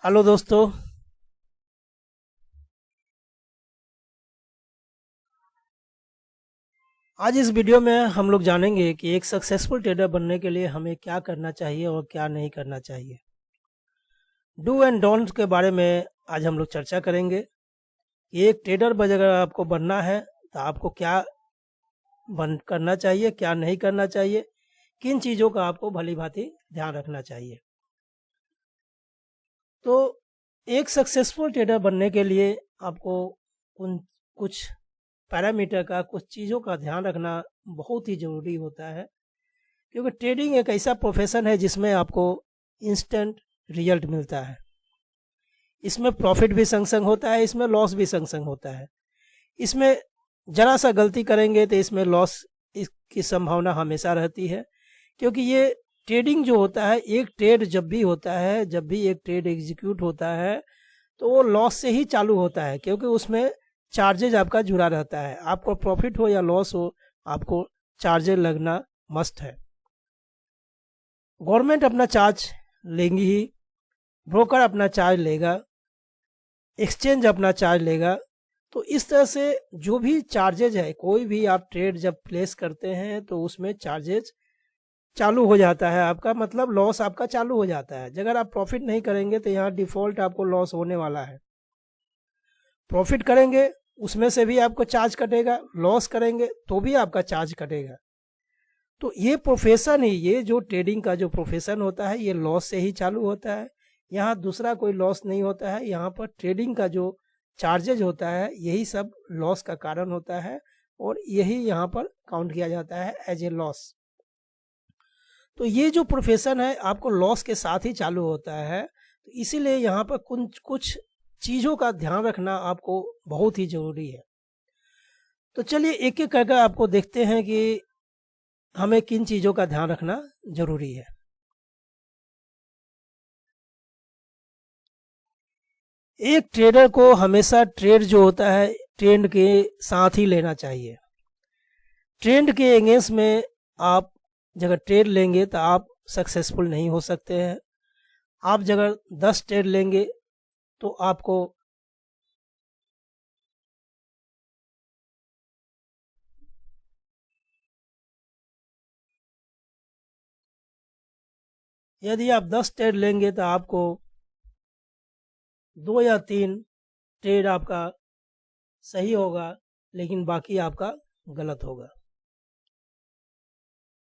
Hello दोस्तों। आज इस वीडियो में हम लोग जानेंगे कि एक सक्सेसफुल ट्रेडर बनने के लिए हमें क्या करना चाहिए और क्या नहीं करना चाहिए। डू एंड डोंट के बारे में आज हम लोग चर्चा करेंगे कि एक ट्रेडर अगर आपको बनना है तो आपको क्या करना चाहिए, क्या नहीं करना चाहिए, किन चीज़ों का आपको भली भांति ध्यान रखना चाहिए। तो एक सक्सेसफुल ट्रेडर बनने के लिए आपको उन कुछ पैरामीटर का, कुछ चीज़ों का ध्यान रखना बहुत ही ज़रूरी होता है, क्योंकि ट्रेडिंग एक ऐसा प्रोफेशन है जिसमें आपको इंस्टेंट रिजल्ट मिलता है। इसमें प्रॉफिट भी संग संग होता है, इसमें लॉस भी संग संग होता है। इसमें ज़रा सा गलती करेंगे तो इसमें लॉस की संभावना हमेशा रहती है, क्योंकि ये ट्रेडिंग जो होता है, एक ट्रेड जब भी होता है, जब भी एक ट्रेड एग्जीक्यूट होता है तो वो लॉस से ही चालू होता है, क्योंकि उसमें चार्जेज आपका जुड़ा रहता है। आपको प्रॉफिट हो या लॉस हो, आपको चार्जेज लगना मस्ट है। गवर्नमेंट अपना चार्ज लेंगी ही, ब्रोकर अपना चार्ज लेगा, एक्सचेंज अपना चार्ज लेगा। तो इस तरह से जो भी चार्जेज है, कोई भी आप ट्रेड जब प्लेस करते हैं तो उसमें चार्जेज चालू हो जाता है आपका, मतलब लॉस आपका चालू हो जाता है। अगर आप प्रॉफिट नहीं करेंगे तो यहाँ डिफॉल्ट आपको लॉस होने वाला है। प्रॉफिट करेंगे उसमें से भी आपको चार्ज कटेगा, लॉस करेंगे तो भी आपका चार्ज कटेगा। तो ये प्रोफेशन ही, ये जो ट्रेडिंग का जो प्रोफेशन होता है, ये लॉस से ही चालू होता है। यहाँ दूसरा कोई लॉस नहीं होता है। यहाँ पर ट्रेडिंग का जो चार्जेज होता है यही सब लॉस का कारण होता है, और यही यहाँ पर काउंट किया जाता है एज ए लॉस। तो ये जो प्रोफेशन है आपको लॉस के साथ ही चालू होता है, तो इसीलिए यहाँ पर कुछ कुछ चीज़ों का ध्यान रखना आपको बहुत ही ज़रूरी है। तो चलिए एक एक करके आपको देखते हैं कि हमें किन चीज़ों का ध्यान रखना ज़रूरी है। एक ट्रेडर को हमेशा ट्रेड जो होता है ट्रेंड के साथ ही लेना चाहिए। ट्रेंड के अगेंस्ट में आप अगर ट्रेड लेंगे तो आप सक्सेसफुल नहीं हो सकते हैं। आप अगर 10 ट्रेड लेंगे तो आपको यदि आप 10 ट्रेड लेंगे तो आपको 2 या 3 ट्रेड आपका सही होगा, लेकिन बाकी आपका गलत होगा।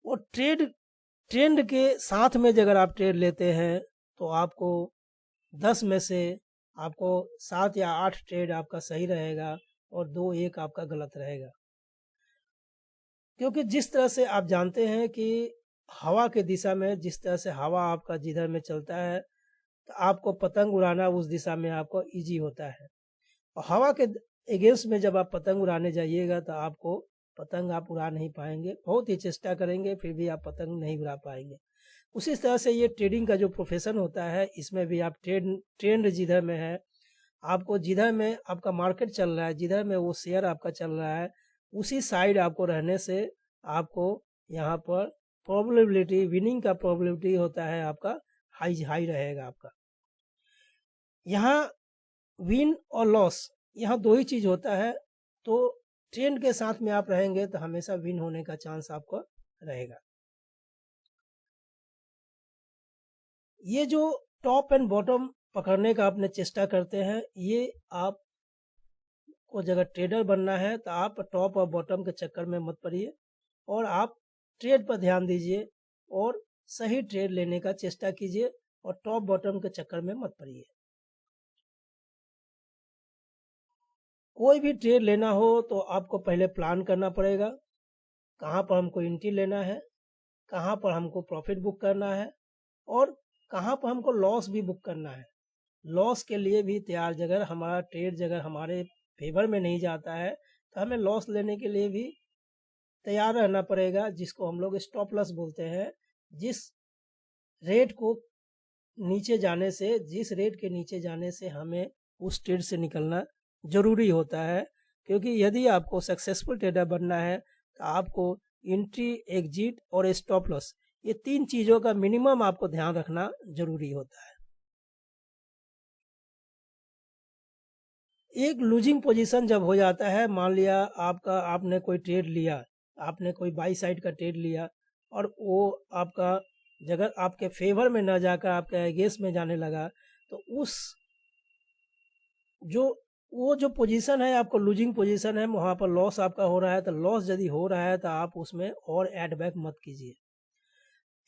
वो ट्रेंड के साथ में अगर आप ट्रेड लेते हैं तो आपको 10 में से आपको 7 या 8 ट्रेड आपका सही रहेगा और 2-1 आपका गलत रहेगा। क्योंकि जिस तरह से आप जानते हैं कि हवा के दिशा में, जिस तरह से हवा आपका जिधर में चलता है तो आपको पतंग उड़ाना उस दिशा में आपको ईजी होता है। और हवा के अगेंस्ट में जब आप पतंग उड़ाने जाइएगा तो आपको पतंग आप उड़ा नहीं पाएंगे, बहुत ही चेष्टा करेंगे फिर भी आप पतंग नहीं उड़ा पाएंगे। उसी तरह से ये ट्रेडिंग का जो प्रोफेशन होता है, इसमें भी आप ट्रेंड जिधर में है, आपको जिधर में आपका मार्केट चल रहा है, जिधर में वो शेयर आपका चल रहा है, उसी साइड आपको रहने से आपको यहाँ पर प्रोबेबिलिटी, विनिंग का प्रोबेबिलिटी होता है आपका हाई हाई रहेगा आपका। यहाँ विन और लॉस, यहाँ दो ही चीज़ होता है। तो ट्रेंड के साथ में आप रहेंगे तो हमेशा विन होने का चांस आपको रहेगा। ये जो टॉप एंड बॉटम पकड़ने का आपने चेष्टा करते हैं, ये आप को अगर ट्रेडर बनना है तो आप टॉप और बॉटम के चक्कर में मत पड़िए, और आप ट्रेड पर ध्यान दीजिए और सही ट्रेड लेने का चेष्टा कीजिए, और टॉप बॉटम के चक्कर में मत पड़िए। कोई भी ट्रेड लेना हो तो आपको पहले प्लान करना पड़ेगा, कहाँ पर हमको एंट्री लेना है, कहाँ पर हमको प्रॉफिट बुक करना है, और कहाँ पर हमको लॉस भी बुक करना है। लॉस के लिए भी तैयार, अगर हमारा ट्रेड अगर हमारे फेवर में नहीं जाता है तो हमें लॉस लेने के लिए भी तैयार रहना पड़ेगा, जिसको हम लोग स्टॉप लॉस बोलते हैं। जिस रेट को नीचे जाने से, जिस रेट के नीचे जाने से हमें उस ट्रेड से निकलना ज़रूरी होता है, क्योंकि यदि आपको सक्सेसफुल ट्रेडर बनना है तो आपको एंट्री, एग्जिट और स्टॉप लॉस, ये 3 चीज़ों का मिनिमम आपको ध्यान रखना ज़रूरी होता है। एक लूजिंग पोजीशन जब हो जाता है, मान लिया आपने कोई ट्रेड लिया, आपने कोई बाई साइड का ट्रेड लिया और वो आपका अगर आपके फेवर में ना जाकर आपके अगेंस्ट में जाने लगा, तो जो वो जो पोजीशन है आपको लूजिंग पोजीशन है, वहाँ पर लॉस आपका हो रहा है, तो लॉस यदि हो रहा है तो आप उसमें और ऐड बैक मत कीजिए।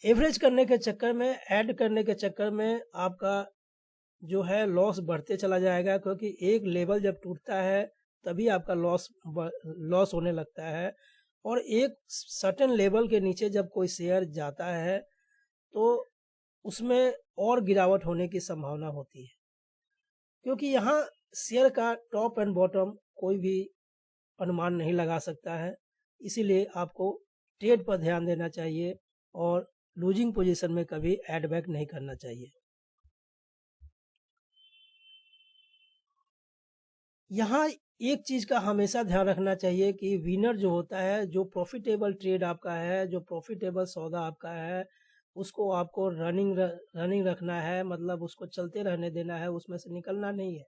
एवरेज करने के चक्कर में, ऐड करने के चक्कर में आपका जो है लॉस बढ़ते चला जाएगा, क्योंकि एक लेवल जब टूटता है तभी आपका लॉस होने लगता है, और एक सर्टेन लेवल के नीचे जब कोई शेयर जाता है तो उसमें और गिरावट होने की संभावना होती है, क्योंकि यहाँ शेयर का टॉप एंड बॉटम कोई भी अनुमान नहीं लगा सकता है। इसीलिए आपको ट्रेड पर ध्यान देना चाहिए और लूजिंग पोजीशन में कभी ऐड बैक नहीं करना चाहिए। यहाँ एक चीज़ का हमेशा ध्यान रखना चाहिए कि विनर जो होता है, जो प्रॉफिटेबल ट्रेड आपका है, जो प्रॉफिटेबल सौदा आपका है, उसको आपको रनिंग रखना है, मतलब उसको चलते रहने देना है, उसमें से निकलना नहीं है।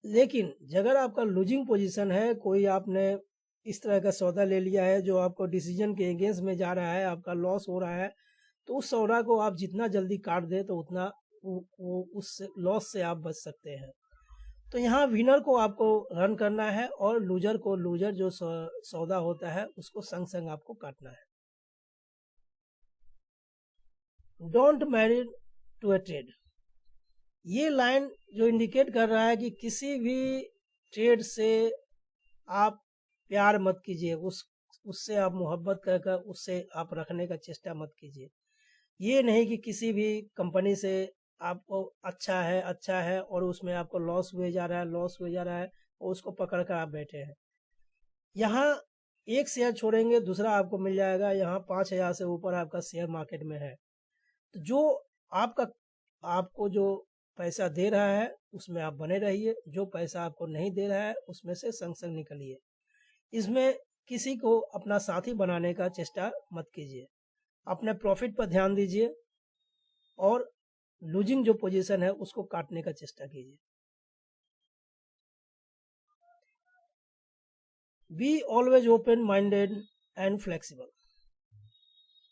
लेकिन अगर आपका लूजिंग पोजीशन है, कोई आपने इस तरह का सौदा ले लिया है जो आपको डिसीजन के अगेंस्ट में जा रहा है, आपका लॉस हो रहा है, तो उस सौदा को आप जितना जल्दी काट दें तो उतना उस लॉस से आप बच सकते हैं। तो यहाँ विनर को आपको रन करना है और लूजर जो सौदा होता है उसको संग संग आपको काटना है। Don't married to a trade, ये लाइन जो इंडिकेट कर रहा है कि किसी भी ट्रेड से आप प्यार मत कीजिए, उससे आप मोहब्बत कर उससे आप रखने का चेष्टा मत कीजिए। ये नहीं कि किसी भी कंपनी से आपको अच्छा है और उसमें आपको लॉस हुए जा रहा है और उसको पकड़ कर आप बैठे हैं। यहाँ एक शेयर छोड़ेंगे दूसरा आपको मिल जाएगा, यहाँ 5,000 से ऊपर आपका शेयर मार्केट में है। तो जो आपको जो पैसा दे रहा है उसमें आप बने रहिए, जो पैसा आपको नहीं दे रहा है उसमें से संग संग निकलिए। इसमें किसी को अपना साथी बनाने का चेष्टा मत कीजिए, अपने प्रॉफिट पर ध्यान दीजिए और लूजिंग जो पोजीशन है उसको काटने का चेष्टा कीजिए। Be always open minded and flexible,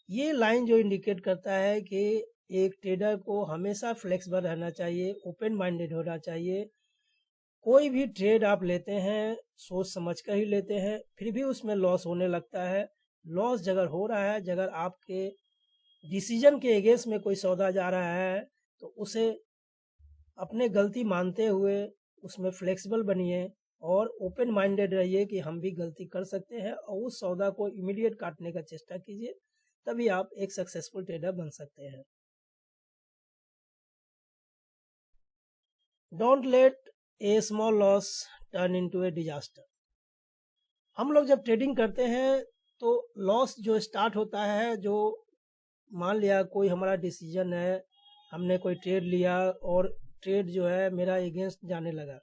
ये लाइन जो इंडिकेट करता है कि एक ट्रेडर को हमेशा फ्लेक्सिबल रहना चाहिए, ओपन माइंडेड होना चाहिए। कोई भी ट्रेड आप लेते हैं सोच समझ कर ही लेते हैं, फिर भी उसमें लॉस होने लगता है। लॉस अगर हो रहा है, अगर आपके डिसीजन के अगेंस्ट में कोई सौदा जा रहा है, तो उसे अपने गलती मानते हुए उसमें फ्लेक्सिबल बनिए और ओपन माइंडेड रहिए कि हम भी गलती कर सकते हैं, और उस सौदा को इमीडिएट काटने का चेष्टा कीजिए, तभी आप एक सक्सेसफुल ट्रेडर बन सकते हैं। Don't let A small loss turn into A disaster. हम लोग जब ट्रेडिंग करते हैं तो लॉस जो स्टार्ट होता है, जो मान लिया कोई हमारा डिसीजन है, हमने कोई ट्रेड लिया और ट्रेड जो है मेरा अगेंस्ट जाने लगा।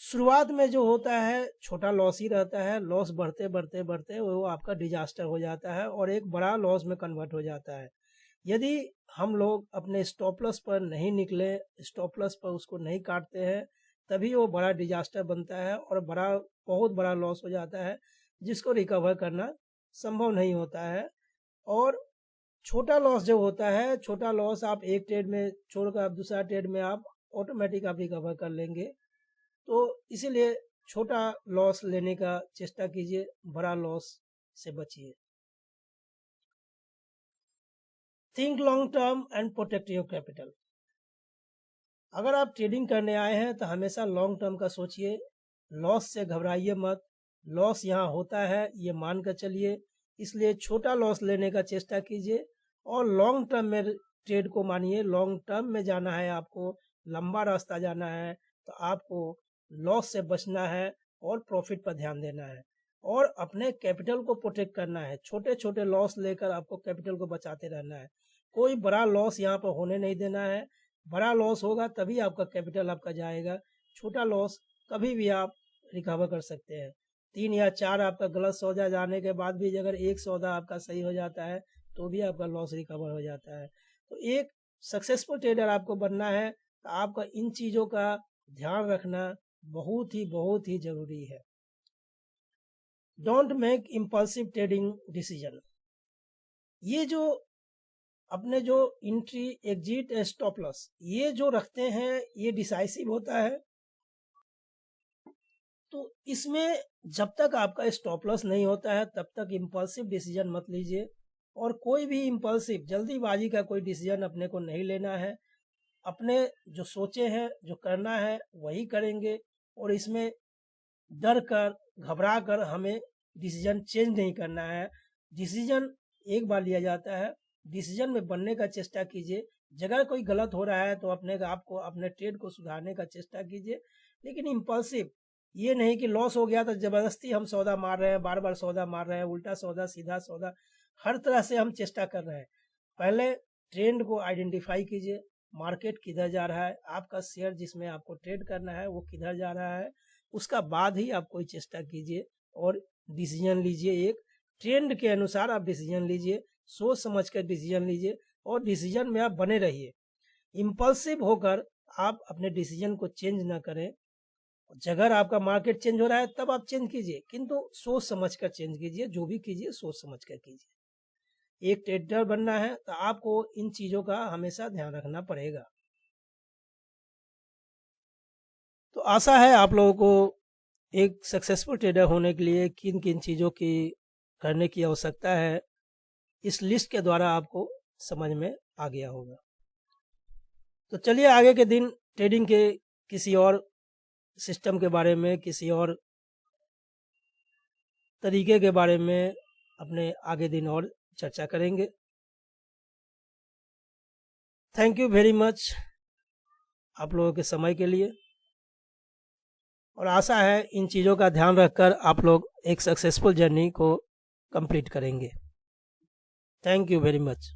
शुरुआत में जो होता है छोटा लॉस ही रहता है, लॉस बढ़ते बढ़ते बढ़ते वो आपका डिजास्टर हो जाता है और एक बड़ा लॉस में कन्वर्ट हो जाता है। यदि हम लोग अपने स्टॉप लॉस पर नहीं निकले, स्टॉप लॉस पर उसको नहीं काटते हैं, तभी वो बड़ा डिजास्टर बनता है और बहुत बड़ा लॉस हो जाता है, जिसको रिकवर करना संभव नहीं होता है। और छोटा लॉस जो होता है, छोटा लॉस आप एक ट्रेड में छोड़कर आप दूसरा ट्रेड में आप ऑटोमेटिक आप रिकवर कर लेंगे। तो इसीलिए छोटा लॉस लेने का चेष्टा कीजिए, बड़ा लॉस से बचिए। Think long term and protect your capital. अगर आप ट्रेडिंग करने आए हैं तो हमेशा लॉन्ग टर्म का सोचिए, लॉस से घबराइए मत। लॉस यहाँ होता है ये मान कर चलिए, इसलिए छोटा लॉस लेने का चेष्टा कीजिए और लॉन्ग टर्म में ट्रेड को मानिए। लॉन्ग टर्म में जाना है, आपको लंबा रास्ता जाना है, तो आपको लॉस से बचना है और प्रॉफिट पर ध्यान देना है और अपने कैपिटल को प्रोटेक्ट करना है। छोटे छोटे लॉस लेकर आपको कैपिटल को बचाते रहना है, कोई बड़ा लॉस यहाँ पर होने नहीं देना है। बड़ा लॉस होगा तभी आपका कैपिटल आपका जाएगा, छोटा लॉस कभी भी आप रिकवर कर सकते हैं। 3 या 4 आपका गलत सौदा जाने के बाद भी अगर एक सौदा आपका सही हो जाता है तो भी आपका लॉस रिकवर हो जाता है। तो एक सक्सेसफुल ट्रेडर आपको बनना है तो आपका इन चीज़ों का ध्यान रखना बहुत ही जरूरी है। Don't make impulsive trading decision. ये जो अपने जो एंट्री एग्जिट स्टॉप लॉस ये जो रखते हैं ये डिसाइसिव होता है। तो इसमें जब तक आपका स्टॉप लॉस नहीं होता है तब तक इम्पल्सिव डिसीजन मत लीजिए, और कोई भी इम्पल्सिव जल्दीबाजी का कोई डिसीजन अपने को नहीं लेना है। अपने जो सोचे हैं जो करना है वही करेंगे, और इसमें डर कर घबरा कर हमें डिसीजन चेंज नहीं करना है। डिसीजन एक बार लिया जाता है, डिसीजन में बनने का चेष्टा कीजिए। जगह कोई गलत हो रहा है तो अपने आप को अपने ट्रेड को सुधारने का चेष्टा कीजिए, लेकिन इम्पल्सिव ये नहीं कि लॉस हो गया तो जबरदस्ती हम सौदा मार रहे हैं, बार बार सौदा मार रहे हैं, उल्टा सौदा सीधा सौदा, हर तरह से हम चेष्टा कर रहे हैं। पहले ट्रेंड को आइडेंटिफाई कीजिए, मार्केट किधर जा रहा है, आपका शेयर जिसमें आपको ट्रेड करना है वो किधर जा रहा है, उसका बाद ही आप कोई चेष्टा कीजिए और डिसीजन लीजिए। एक ट्रेंड के अनुसार आप डिसीजन लीजिए, सोच समझ कर डिसीजन लीजिए और डिसीजन में आप बने रहिए। इम्पल्सिव होकर आप अपने डिसीजन को चेंज ना करें। अगर आपका मार्केट चेंज हो रहा है तब आप चेंज कीजिए, किंतु सोच समझ कर चेंज कीजिए। जो भी कीजिए सोच समझ कर कीजिए। एक ट्रेडर बनना है तो आपको इन चीजों का हमेशा ध्यान रखना पड़ेगा। तो आशा है आप लोगों को एक सक्सेसफुल ट्रेडर होने के लिए किन किन चीज़ों की करने की आवश्यकता है इस लिस्ट के द्वारा आपको समझ में आ गया होगा। तो चलिए आगे के दिन ट्रेडिंग के किसी और सिस्टम के बारे में, किसी और तरीके के बारे में अपने आगे दिन और चर्चा करेंगे। थैंक यू वेरी मच आप लोगों के समय के लिए, और आशा है इन चीज़ों का ध्यान रखकर आप लोग एक सक्सेसफुल जर्नी को कंप्लीट करेंगे। Thank you very much.